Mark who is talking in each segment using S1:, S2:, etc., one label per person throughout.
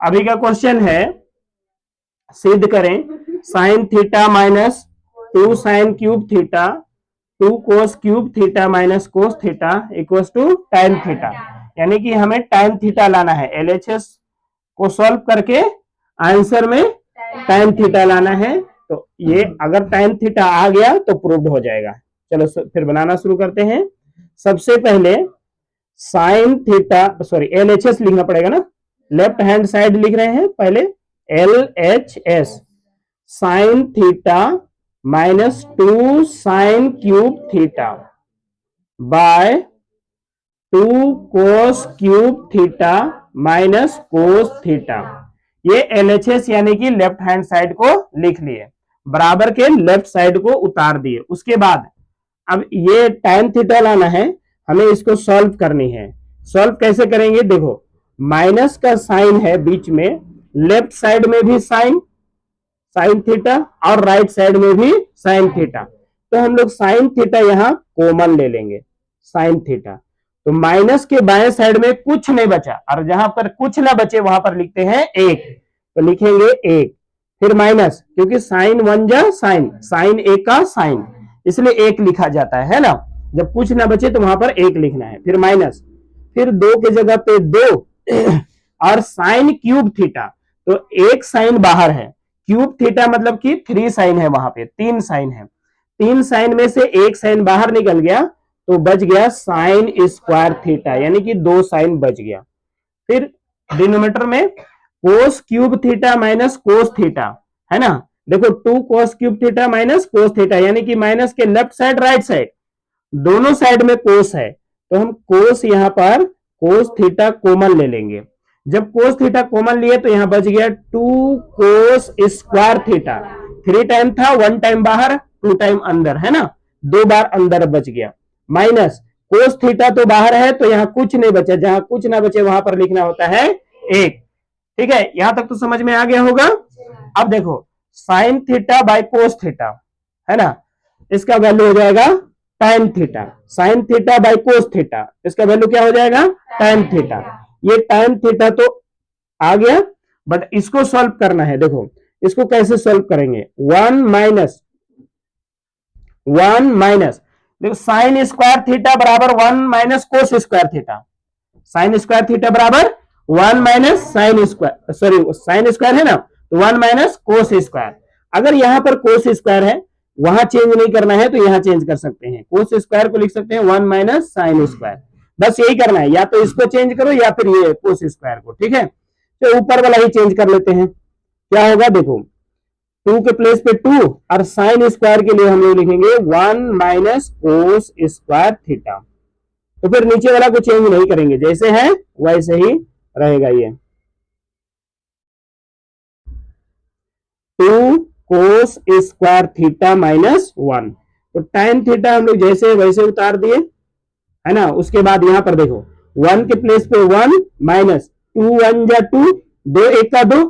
S1: अभी का क्वेश्चन है, सिद्ध करें sine theta minus 2 sine cube theta 2 cos cube theta minus cos theta equal to tan theta. यानी कि हमें tan थीटा लाना है। एलएचएस को सॉल्व करके आंसर में tan थीटा लाना है। तो ये अगर tan थीटा आ गया तो प्रूव्ड हो जाएगा। चलो फिर बनाना शुरू करते हैं। सबसे पहले साइन थीटा, सॉरी एलएचएस लिखना पड़ेगा ना, लेफ्ट हैंड साइड लिख रहे हैं पहले LHS sign theta minus 2 sine cube theta by 2 cos cube theta minus cos theta. ये LHS यानी कि लेफ्ट हैंड साइड को लिख लिए, बराबर के लेफ्ट साइड को उतार दिए। उसके बाद अब ये tan थीटा लाना है, हमें इसको सॉल्व करनी है। सॉल्व कैसे करेंगे, देखो माइनस का साइन है बीच में, लेफ्ट साइड में भी साइन थीटा और राइट साइड में भी साइन थीटा। तो हम लोग साइन थीटा यहां कॉमन ले लेंगे, साइन थीटा। तो माइनस के बाएं साइड में कुछ नहीं बचा, और जहां पर कुछ ना बचे वहां पर लिखते हैं 1। तो लिखेंगे 1, फिर माइनस, क्योंकि साइन 1 जा साइन, साइन 1 का साइन, इसलिए 1 लिखा जाता है ना। जब कुछ ना बचे तो वहां पर 1 लिखना है, फिर माइनस, फिर 2 की जगह पे 2 और साइन क्यूब थीटा। तो एक साइन बाहर है, क्यूब थीटा मतलब कि 3 साइन है, वहां पे 3 साइन है। 3 साइन में से एक साइन बाहर निकल गया तो बच गया साइन स्क्वायर थीटा, यानी कि 2 साइन बच गया। फिर डिनोमिनेटर में कोस cube theta minus cos theta है ना। देखो 2 cos cube theta minus cos theta, यानी कि माइनस के लेफ्ट साइड राइट साइड दोनों साइड में कोस है, तो हम कोस यहां पर कोस थीटा कॉमन ले लेंगे। जब कोस थीटा कॉमन लिए तो यहां बच गया 2 कोस स्क्वायर थीटा। 3 टाइम था, 1 टाइम बाहर, 2 टाइम अंदर है ना, 2 बार अंदर बच गया। माइनस कोस थीटा तो बाहर है तो यहां कुछ नहीं बचा, जहां कुछ ना बचे वहां पर लिखना होता है 1। ठीक है, यहां तक तो समझ में आ गया होगा। अब देखो sine theta by cos theta है ना, इसका वैल्यू हो जाएगा tan theta. Sine theta by cos theta, इसका वैल्यू क्या हो जाएगा, tan थीटा। ये tan थीटा तो आ गया, बट इसको सॉल्व करना है। देखो इसको कैसे सॉल्व करेंगे, 1 माइनस, देखो साइन स्क्वायर थीटा बराबर 1 minus cos square theta. Sine square theta बराबर 1 minus sine square, sorry sine square है ना, तो 1 माइनस कोस स्क्वायर। अगर यहां पर कोस स्क्वायर है, वहां चेंज नहीं करना है तो यहां चेंज कर सकते हैं। कोस स्क्वायर को लिख सकते हैं 1 माइनस साइन स्क्वायर, बस यही करना है। या तो इसको चेंज करो या फिर ये कोस स्क्वायर को। ठीक है, तो ऊपर वाला ही चेंज कर लेते हैं। क्या होगा, देखो 2 के प्लेस पे 2 और साइन स्क्वायर के लिए हम लोग लिखेंगे 1 माइनस कोस स्क्वायर थीटा। तो फिर नीचे वाला को चेंज नहीं करेंगे, जैसे है वैसे ही रहेगा। ये 2 कोस स्क्वायर थीटा माइनस 1। तो tan थीटा हम लोग जैसे वैसे उतार दिए है ना। उसके बाद यहां पर देखो 1 के प्लेस पे 1 माइनस 2 1 जा 2, 2 1 का 2,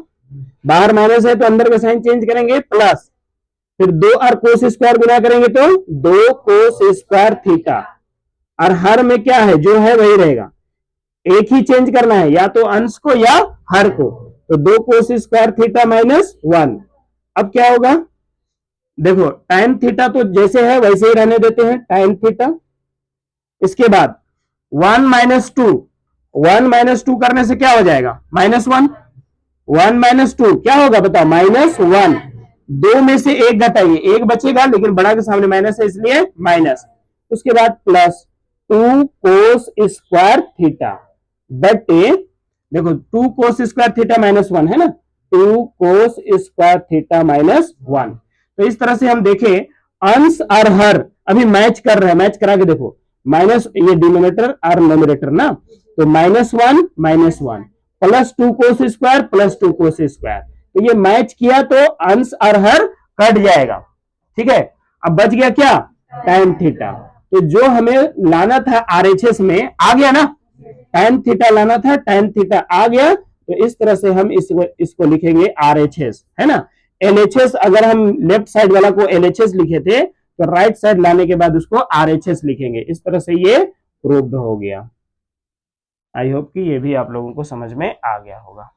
S1: बाहर माइनस है तो अंदर का साइन चेंज करेंगे प्लस, फिर 2 और कोस स्क्वायर गुना करेंगे तो 2 कोस स्क्वायर थीटा। और हर में क्या है, जो है वही रहेगा, एक ही चेंज करना है, या तो अंश को या हर को। तो 2 कोस स्क्वायर थीटा माइनस 1। अब क्या होगा, देखो tan थीटा तो जैसे है वैसे ही रहने देते हैं, tan थीटा। इसके बाद 1 माइनस 2, 1 माइनस 2 करने से क्या हो जाएगा, -1। 1 माइनस 2 क्या होगा बताओ, -1। 2 में से 1 घटाइए, 1 बचेगा, लेकिन बड़ा के सामने माइनस है इसलिए माइनस। उसके बाद प्लस 2 कोस स्क्वायर थीटा बटे, देखो 2 कोस स्क्वायर थीटा -1 है ना, 2 कोस स्क्वायर थीटा -1। तो इस तरह से हम देखें अंश और हर अभी मैच कर रहे हैं, मैच करा के देखो, माइनस ये डिनोमिनेटर और नोमिनेटर ना, तो -1 plus 2 cos square plus 2 cos square, तो ये मैच किया तो अंश और हर कट जाएगा। ठीक है, अब बच गया क्या, tan थीटा। तो जो हमें लाना था RHS में आ गया ना, tan थीटा लाना था, tan थीटा आ गया। तो इस तरह से हम इसको लिखेंगे RHS है ना। LHS अगर हम लेफ्ट साइड वाला को LHS लिखे थे तो राइट साइड लाने के बाद उसको RHS लिखेंगे। इस तरह से ये प्रूव्ड हो गया। आई होप कि ये भी आप लोगों को समझ में आ गया होगा।